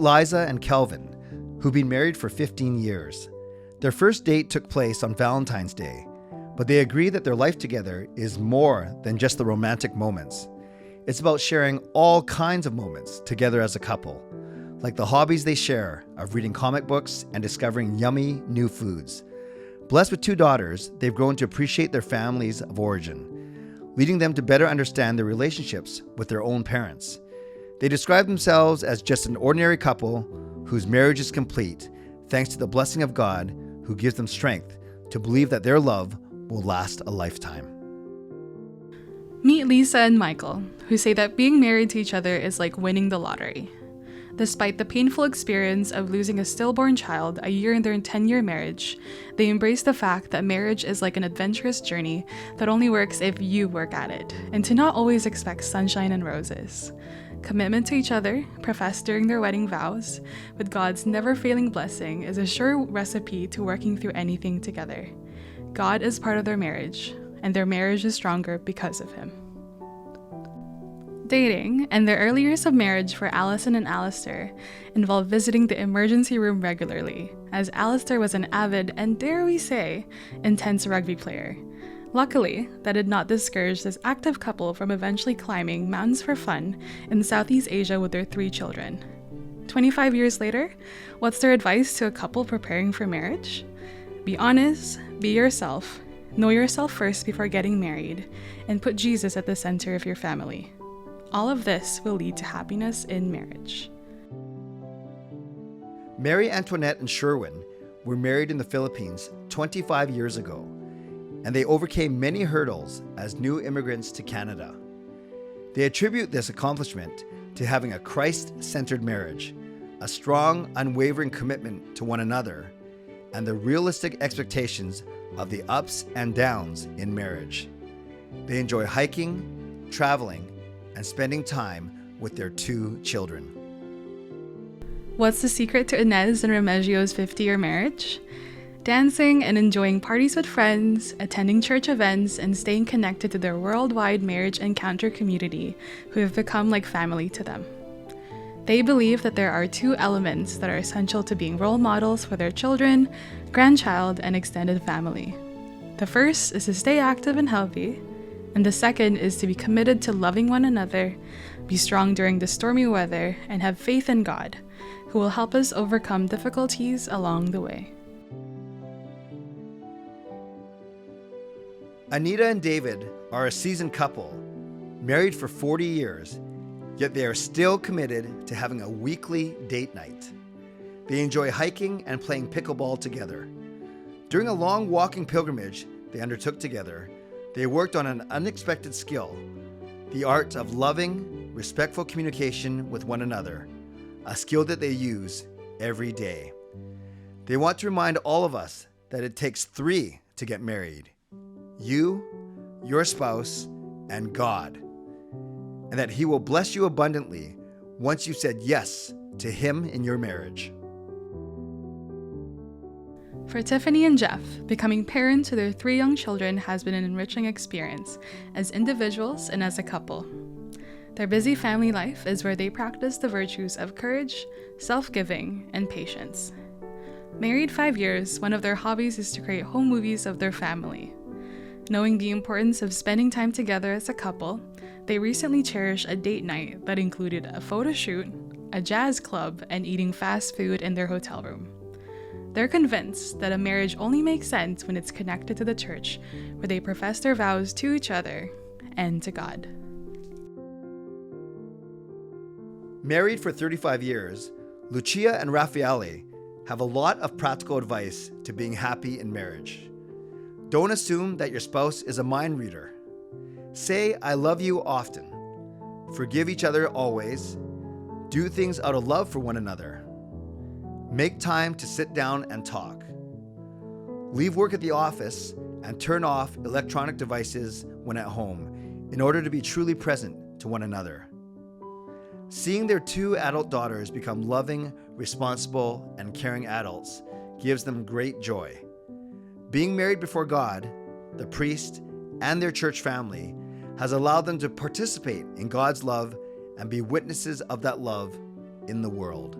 Liza and Kelvin, who've been married for 15 years. Their first date took place on Valentine's Day, but they agree that their life together is more than just the romantic moments. It's about sharing all kinds of moments together as a couple, like the hobbies they share of reading comic books and discovering yummy new foods. Blessed with 2 daughters, they've grown to appreciate their families of origin, leading them to better understand their relationships with their own parents. They describe themselves as just an ordinary couple whose marriage is complete thanks to the blessing of God who gives them strength to believe that their love will last a lifetime. Meet Lisa and Michael, who say that being married to each other is like winning the lottery. Despite the painful experience of losing a stillborn child a year in their 10-year marriage, they embrace the fact that marriage is like an adventurous journey that only works if you work at it, and to not always expect sunshine and roses. Commitment to each other, professed during their wedding vows, with God's never-failing blessing, is a sure recipe to working through anything together. God is part of their marriage, and their marriage is stronger because of Him. Dating and the early years of marriage for Alison and Alistair involved visiting the emergency room regularly, as Alistair was an avid and, dare we say, intense rugby player. Luckily, that did not discourage this active couple from eventually climbing mountains for fun in Southeast Asia with their 3 children. 25 years later, what's their advice to a couple preparing for marriage? Be honest, be yourself, know yourself first before getting married, and put Jesus at the center of your family. All of this will lead to happiness in marriage. Mary Antoinette and Sherwin were married in the Philippines 25 years ago, and they overcame many hurdles as new immigrants to Canada. They attribute this accomplishment to having a Christ-centered marriage, a strong, unwavering commitment to one another, and the realistic expectations of the ups and downs in marriage. They enjoy hiking, traveling, and spending time with their 2 children. What's the secret to Inez and Remigio's 50-year marriage? Dancing and enjoying parties with friends, attending church events, and staying connected to their worldwide marriage encounter community who have become like family to them. They believe that there are 2 elements that are essential to being role models for their children, grandchild, and extended family. The first is to stay active and healthy, and the second is to be committed to loving one another, be strong during the stormy weather, and have faith in God, who will help us overcome difficulties along the way. Anita and David are a seasoned couple, married for 40 years, yet they are still committed to having a weekly date night. They enjoy hiking and playing pickleball together. During a long walking pilgrimage they undertook together, they worked on an unexpected skill, the art of loving, respectful communication with one another, a skill that they use every day. They want to remind all of us that it takes 3 to get married: you, your spouse, and God, and that He will bless you abundantly once you said yes to Him in your marriage. For Tiffany and Jeff, becoming parents to their 3 young children has been an enriching experience as individuals and as a couple. Their busy family life is where they practice the virtues of courage, self-giving, and patience. Married 5 years, one of their hobbies is to create home movies of their family. Knowing the importance of spending time together as a couple, they recently cherished a date night that included a photo shoot, a jazz club, and eating fast food in their hotel room. They're convinced that a marriage only makes sense when it's connected to the church, where they profess their vows to each other and to God. Married for 35 years, Lucia and Raffaele have a lot of practical advice to being happy in marriage. Don't assume that your spouse is a mind reader. Say, "I love you" often. Forgive each other always. Do things out of love for one another. Make time to sit down and talk. Leave work at the office and turn off electronic devices when at home in order to be truly present to one another. Seeing their 2 adult daughters become loving, responsible, and caring adults gives them great joy. Being married before God, the priest, and their church family has allowed them to participate in God's love and be witnesses of that love in the world.